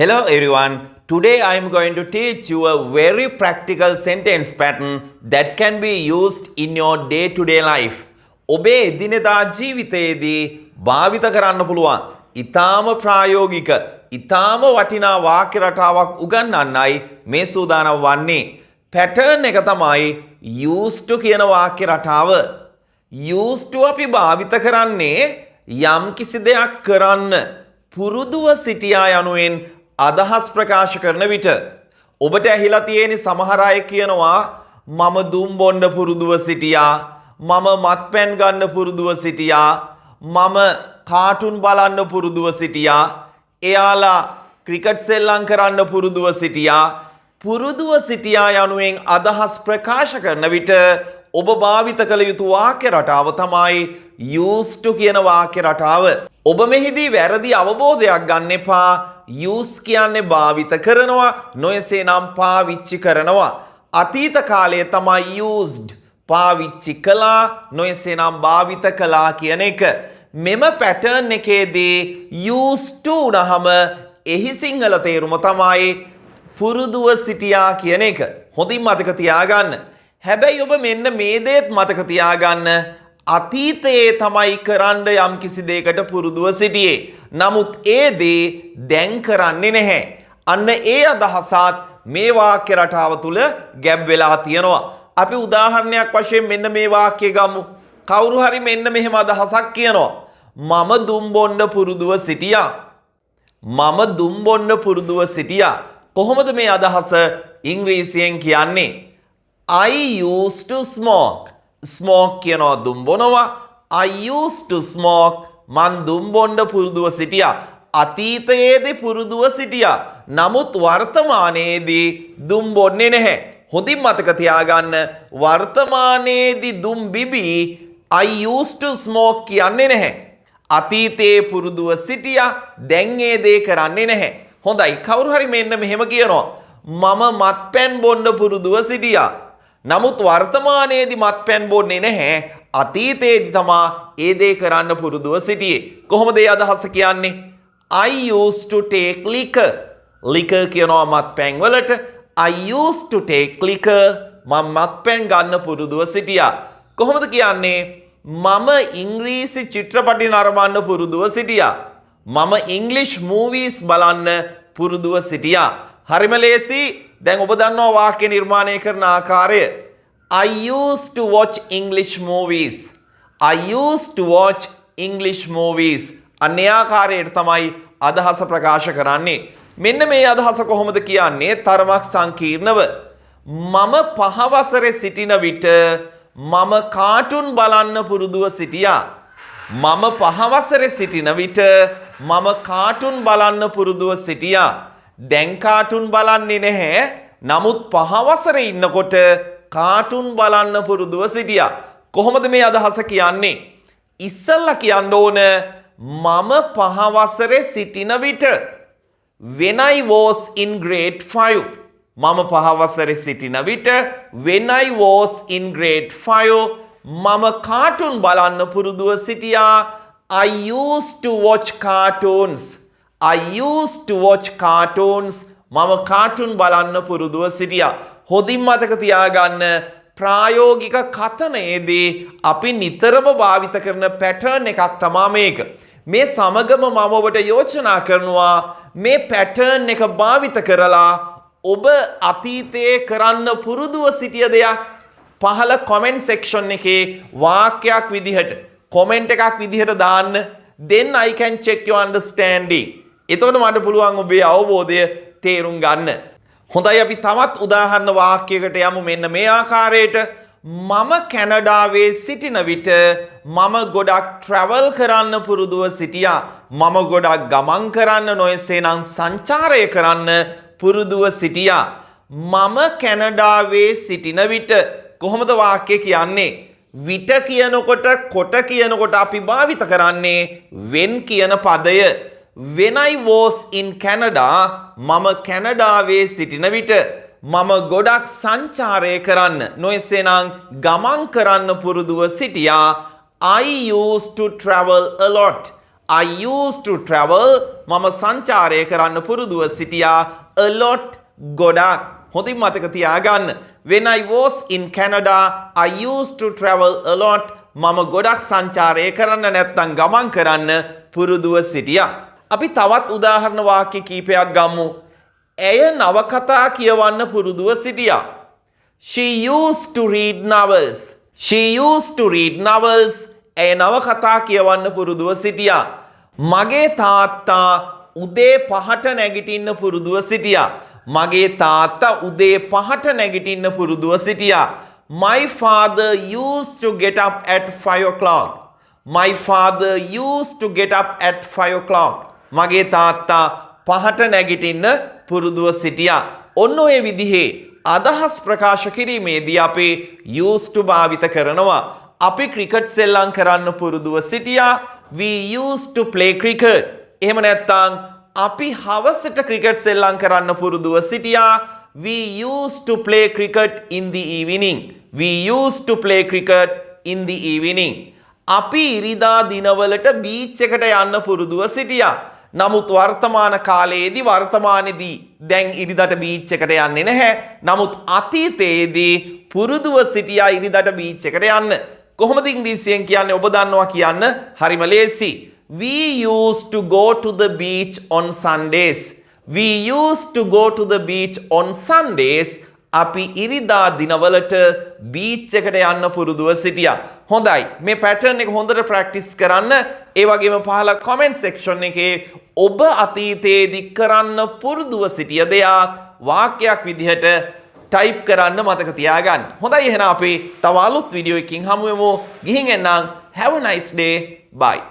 Hello everyone. Today I am going to teach you a very practical sentence pattern that can be used in your day-to-day life. ඔබේ එදිනෙදා ජීවිතයේදී භාවිත කරන්න පුළුවන්. ඊටාම ප්‍රායෝගික, ඊටාම වටිනා වාක්‍ය රටාවක් උගන්වන්නයි මේ සූදානම් වන්නේ. pattern එක තමයි used to කියන වාක්‍ය රටාව. used to අපි භාවිත කරන්නේ යම් කිසි දෙයක් කරන්න පුරුදුව සිටියා යනුවෙන් අදහස් ප්‍රකාශ කරන විට ඔබට ඇහිලා තියෙන සමහර අය කියනවා මම දුම් බොන්න පුරුදුව සිටියා, මම මත්පැන් ගන්න පුරුදුව සිටියා, මම කාටුන් බලන්න පුරුදුව සිටියා, එයාලා ක්‍රිකට් සෙල්ලම් කරන්න පුරුදුව සිටියා. පුරුදුව සිටියා යනුවෙන් අදහස් ප්‍රකාශ කරන විට ඔබ භාවිත කළ යුතු වාක්‍ය රටාව තමයි used to කියන වාක්‍ය රටාව. ඔබ මෙහිදී වැරදි අවබෝධයක් ගන්න එපා. use කියන්නේ භාවිත කරනවා, නොයසේ නම් පාවිච්චි කරනවා. අතීත කාලයේ තමයි used පාවිච්චි කළා, නොයසේ නම් භාවිත කළා කියන එක. මෙම pattern එකේදී used to උනහම එහි සිංහල තේරුම තමයි පුරුදුව සිටියා කියන එක. හොඳින් මතක තියාගන්න. හැබැයි ඔබ මෙන්න මේ දේත් මතක තියාගන්න. අතීතයේ තමයි කරන්න යම් කිසි දෙයකට පුරුදුව සිටියේ. නමුත් ඒ දේ දැන් කරන්නේ නැහැ. අන්න ඒ අදහසත් මේ වාක්‍ය රටාව තුල ගැබ් වෙලා තියෙනවා. අපි උදාහරණයක් වශයෙන් මෙන්න මේ වාක්‍යය ගමු. කවුරු හරි මෙන්න මෙහෙම අදහසක් කියනවා. මම දුම් බොන්න පුරුදුව සිටියා. මම දුම් බොන්න පුරුදුව සිටියා. කොහොමද මේ අදහස ඉංග්‍රීසියෙන් කියන්නේ? I used to smoke. Smoke කියනවා දුම් බොනවා. I used to smoke. මන් දුම් බොන්න පුරුදුව සිටියා. අතීතයේදී පුරුදුව සිටියා. නමුත් වර්තමානයේදී දුම් බොන්නේ නැහැ. හොඳින් මතක තියාගන්න. වර්තමානයේදී දුම් බිබී I used to smoke කියන්නේ නැහැ. අතීතයේ පුරුදුව සිටියා. දැන් ඒ දේ කරන්නේ නැහැ. හොඳයි. කවුරු හරි මෙන්න මෙහෙම කියනවා. මම මත්පැන් බොන්න පුරුදුව සිටියා. නමුත් වර්තමානයේදී මත්පැන් බොන්නේ නැහැ. අතීතයේදී තමා ඒ දේ කරන්න පුරුදුව සිටියේ. කොහොමද ඒ අදහස කියන්නේ? I used to take liquor. liquor කියනවා මත්පැන් වලට. I used to take liquor. මම මත්පැන් ගන්න පුරුදුව සිටියා. කොහොමද කියන්නේ? මම ඉංග්‍රීසි චිත්‍රපටි නරඹන්න පුරුදුව සිටියා. මම English movies බලන්න පුරුදුව සිටියා. හරිම ලේසි. දැන් ඔබ දන්නවා වාක්‍ය නිර්මාණය කරන ආකාරය. I used to watch English movies. I used to watch English movies. අන්නේ ආකාරයට තමයි අදහස ප්‍රකාශ කරන්නේ. මෙන්න මේ අදහස කොහොමද කියන්නේ? තරමක් සංකීර්ණව. මම 5 වසරේ සිටින විට මම කාටුන් බලන්න පුරුදුව සිටියා. මම 5 වසරේ සිටින විට මම කාටුන් බලන්න පුරුදුව සිටියා. දැන් කාටුන් බලන්නේ නැහැ. නමුත් 5 වසරේ ඉන්නකොට කාටුන් බලන්න පුරුදුව සිටියා. කොහොමද මේ අදහස කියන්නේ? ඉස්සල්ලා කියන්න ඕන මම 5 වසරේ සිටින විට. When I was in grade 5. මම 5 වසරේ සිටින විට when I was in grade 5 මම කාටුන් බලන්න පුරුදුව සිටියා. I used to watch cartoons. I used to watch cartoons. මම කාටුන් බලන්න පුරුදුව සිටියා. හොඳින් මතක තියාගන්න ප්‍රායෝගික කතනයේදී අපි නිතරම භාවිත කරන pattern එකක් තමයි මේක. මේ සමගම මම ඔබට යෝජනා කරනවා මේ pattern එක භාවිත කරලා ඔබ අතීතයේ කරන්න පුරුදුව සිටිය දෙයක් පහළ comment section එකේ වාක්‍යයක් විදිහට comment එකක් විදිහට දාන්න. Then I can check your understanding. එතකොට මට පුළුවන් ඔබේ අවබෝධය තේරුම් ගන්න. හොඳයි, අපි තවත් උදාහරණ වාක්‍යයකට යමු. මෙන්න මේ ආකාරයට. මම කැනඩාවේ සිටින විට මම ගොඩක් travel කරන්න පුරුදුව සිටියා. මම ගොඩක් ගමන් කරන්න නොයසේනම් සංචාරය කරන්න පුරුදුව සිටියා. මම කැනඩාවේ සිටින විට. කොහොමද වාක්‍ය කියන්නේ? විට කියනකොට කොට කියනකොට අපි භාවිත කරන්නේ when කියන පදය. When I was in Canada, මම කැනඩාවේ සිටින විට මම ගොඩක් සංචාරය කරන්න නොයසේනම් ගමන් කරන්න පුරුදුව සිටියා. I used to travel a lot. I used to travel මම සංචාරය කරන්න පුරුදුව සිටියා a lot ගොඩක්. හොඳින් මතක තියාගන්න. When I was in Canada, I used to travel a lot. මම ගොඩක් සංචාරය කරන්න නැත්නම් ගමන් කරන්න පුරුදුව සිටියා. අපි තවත් උදාහරණ වාක්‍ය කීපයක් ගමු. ඇය නවකතා කියවන්න පුරුදුව සිටියා. She used to read novels. She used to read novels. ඇය නවකතා කියවන්න පුරුදුව සිටියා. මගේ තාත්තා උදේ 5ට නැගිටින්න පුරුදුව සිටියා. මගේ තාත්තා උදේ 5ට නැගිටින්න පුරුදුව සිටියා. My father used to get up at 5 o'clock. My father used to get up at 5 o'clock. මගේ තාත්තා 5ට නැගිටින්න පුරුදුව සිටියා. ඔන්න ඔය විදිහේ අදහස් ප්‍රකාශ කිරීමේදී අපි used to භාවිත කරනවා. අපි ක්‍රිකට් සෙල්ලම් කරන්න පුරුදුව සිටියා. We used to play cricket. එහෙම නැත්නම් අපි හවසට ක්‍රිකට් සෙල්ලම් කරන්න පුරුදුව සිටියා. We used to play cricket in the evening. We used to play cricket in the evening. අපි ඉරිදා දිනවලට බීච් එකට යන්න පුරුදුව සිටියා. නමුත් වර්තමාන කාලයේදී වර්තමානයේදී දැන් ඉරිදාට බීච් එකට යන්නේ නැහැ. නමුත් අතීතයේදී පුරුදුව සිටියා ඉරිදාට බීච් එකට යන්න. කොහොමද ඉංග්‍රීසියෙන් කියන්නේ ඔබ දන්නවා කියන්න? හරිම ලේසි. We used to go to the beach on Sundays. We used to go to the beach on Sundays. අපි ඉරිදා දිනවලට බීච් එකට යන්න පුරුදුව සිටියා. හොඳයි. මේ පැටර්න් එක හොඳට ප්‍රැක්ටිස් කරන්න. ඒ වගේම පහළ කමෙන්ට් සෙක්ෂන් එකේ ඔබ අතීතයේදී කරන්න පුරුදුව සිටිය දෙයක් වාක්‍යයක් විදිහට ටයිප් කරන්න මතක තියාගන්න. හොඳයි එහෙනම් අපි තව අලුත් වීඩියෝ එකකින් හමු වෙමු. ගිහින් එන්නම්. Have a nice day. Bye.